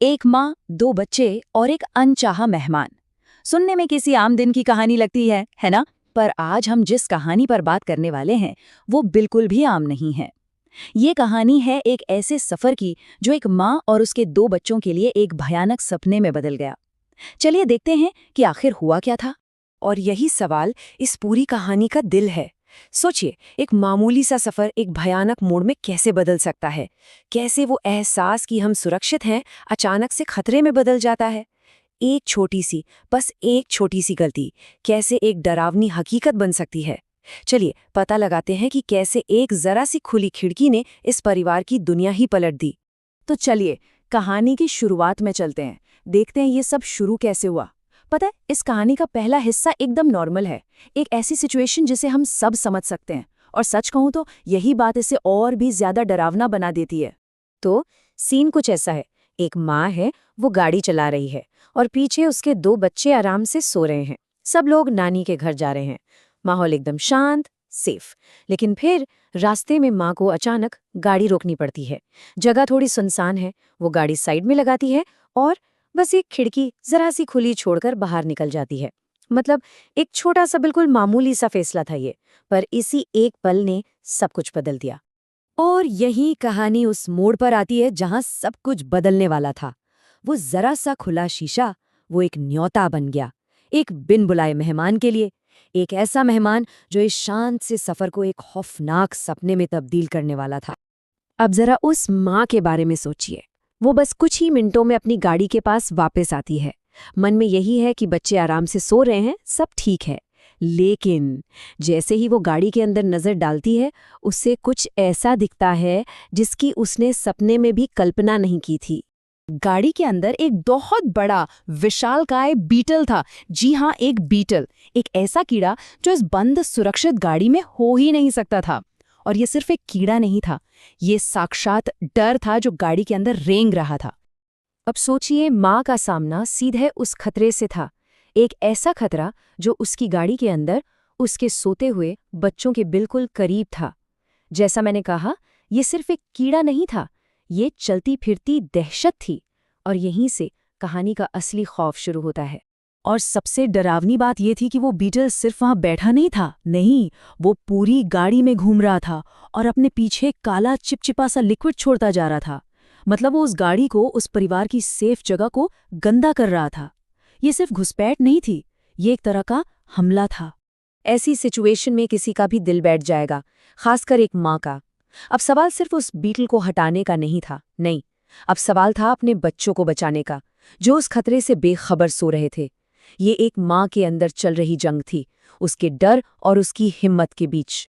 एक माँ, दो बच्चे और एक अनचाहा मेहमान। सुनने में किसी आम दिन की कहानी लगती है ना? पर आज हम जिस कहानी पर बात करने वाले हैं वो बिल्कुल भी आम नहीं है। ये कहानी है एक ऐसे सफर की जो एक माँ और उसके दो बच्चों के लिए एक भयानक सपने में बदल गया। चलिए देखते हैं कि आखिर हुआ क्या था। और यही सवाल इस पूरी कहानी का दिल है। सोचिए, एक मामूली सा सफर एक भयानक मोड़ में कैसे बदल सकता है। कैसे वो एहसास कि हम सुरक्षित हैं अचानक से खतरे में बदल जाता है। एक छोटी सी, बस एक छोटी सी गलती कैसे एक डरावनी हकीकत बन सकती है। चलिए पता लगाते हैं कि कैसे एक जरा सी खुली खिड़की ने इस परिवार की दुनिया ही पलट दी। तो चलिए कहानी की शुरुआत में चलते हैं, देखते हैं ये सब शुरू कैसे हुआ। पता है, इस कहानी का पहला हिस्सा एकदम नॉर्मल है, एक ऐसी सिचुएशन जिसे हम सब समझ सकते हैं। और सच कहूं तो यही बात इसे और भी ज्यादा डरावना बना देती है। तो सीन कुछ ऐसा है। एक माँ है, वो गाड़ी चला रही है और पीछे उसके दो बच्चे आराम से सो रहे हैं। सब लोग नानी के घर जा रहे हैं। माहौल एकदम शांत, सेफ। लेकिन फिर रास्ते में माँ को अचानक गाड़ी रोकनी पड़ती है। जगह थोड़ी सुनसान है। वो गाड़ी साइड में लगाती है और बस एक खिड़की जरा सी खुली छोड़कर बाहर निकल जाती है। मतलब एक छोटा सा बिल्कुल मामूली सा फैसला था ये, पर इसी एक पल ने सब कुछ बदल दिया। और यही कहानी उस मोड़ पर आती है जहां सब कुछ बदलने वाला था। वो जरा सा खुला शीशा, वो एक न्योता बन गया, एक बिन बुलाए मेहमान के लिए। एक ऐसा मेहमान जो इस शांत से सफर को एक खौफनाक सपने में तब्दील करने वाला था। अब जरा उस माँ के बारे में सोचिए। वो बस कुछ ही मिनटों में अपनी गाड़ी के पास वापस आती है। मन में यही है कि बच्चे आराम से सो रहे हैं, सब ठीक है। लेकिन जैसे ही वो गाड़ी के अंदर नजर डालती है, उसे कुछ ऐसा दिखता है जिसकी उसने सपने में भी कल्पना नहीं की थी। गाड़ी के अंदर एक बहुत बड़ा विशालकाय बीटल था। जी हाँ, एक बीटल, एक ऐसा कीड़ा जो इस बंद सुरक्षित गाड़ी में हो ही नहीं सकता था। और ये सिर्फ एक कीड़ा नहीं था, ये साक्षात डर था जो गाड़ी के अंदर रेंग रहा था। अब सोचिए, माँ का सामना सीधे उस खतरे से था। एक ऐसा खतरा जो उसकी गाड़ी के अंदर उसके सोते हुए बच्चों के बिल्कुल करीब था। जैसा मैंने कहा, ये सिर्फ एक कीड़ा नहीं था, ये चलती फिरती दहशत थी। और यहीं से कहानी का असली खौफ शुरू होता है। और सबसे डरावनी बात यह थी कि वो बीटल सिर्फ वहां बैठा नहीं था, नहीं, वो पूरी गाड़ी में घूम रहा था और अपने पीछे काला चिपचिपा सा लिक्विड छोड़ता जा रहा था। मतलब वो उस गाड़ी को, उस परिवार की सेफ जगह को गंदा कर रहा था। ये सिर्फ घुसपैठ नहीं थी, ये एक तरह का हमला था। ऐसी सिचुएशन में किसी का भी दिल बैठ जाएगा, खासकर एक माँ का। अब सवाल सिर्फ उस बीटल को हटाने का नहीं था, नहीं, अब सवाल था अपने बच्चों को बचाने का, जो उस खतरे से बेखबर सो रहे थे। ये एक माँ के अंदर चल रही जंग थी, उसके डर और उसकी हिम्मत के बीच।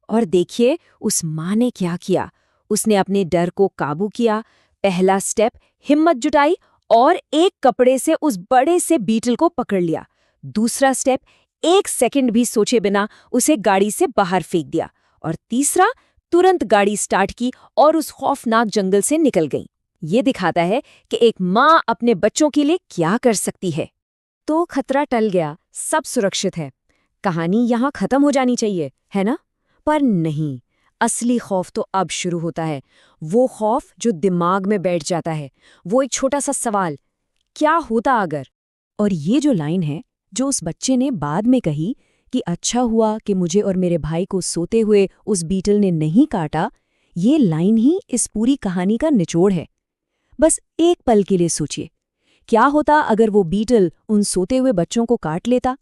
और देखिए उस माँ ने क्या किया। उसने अपने डर को काबू किया। पहला स्टेप, हिम्मत जुटाई और एक कपड़े से उस बड़े से बीटल को पकड़ लिया। दूसरा स्टेप, एक सेकंड भी सोचे बिना उसे गाड़ी से बाहर फेंक दिया। और तीसरा, तुरंत गाड़ी स्टार्ट की और उस खौफनाक जंगल से निकल गई। ये दिखाता है कि एक माँ अपने बच्चों के लिए क्या कर सकती है। तो खतरा टल गया, सब सुरक्षित है। कहानी यहाँ खत्म हो जानी चाहिए, है ना? पर नहीं, असली खौफ तो अब शुरू होता है। वो खौफ जो दिमाग में बैठ जाता है। वो एक छोटा सा सवाल, क्या होता अगर? और ये जो लाइन है जो उस बच्चे ने बाद में कही कि अच्छा हुआ कि मुझे और मेरे भाई को सोते हुए उस बीटल ने नहीं काटा, ये लाइन ही इस पूरी कहानी का निचोड़ है। बस एक पल के लिए सोचिए, क्या होता अगर वो बीटल उन सोते हुए बच्चों को काट लेता?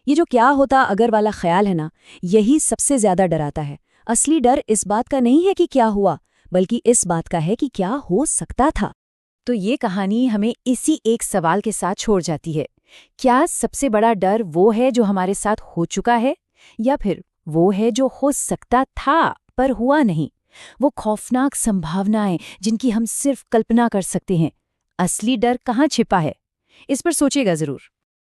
ये जो क्या होता अगर वाला ख्याल है ना, यही सबसे ज्यादा डराता है। असली डर इस बात का नहीं है कि क्या हुआ, बल्कि इस बात का है कि क्या हो सकता था। तो ये कहानी हमें इसी एक सवाल के साथ छोड़ जाती है। क्या सबसे बड़ा डर वो है जो हमारे साथ हो चुका है, या फिर वो है जो हो सकता था पर हुआ नहीं? वो खौफनाक संभावनाएं जिनकी हम सिर्फ कल्पना कर सकते हैं। असली डर कहाँ छिपा है? इस पर सोचिएगा जरूर।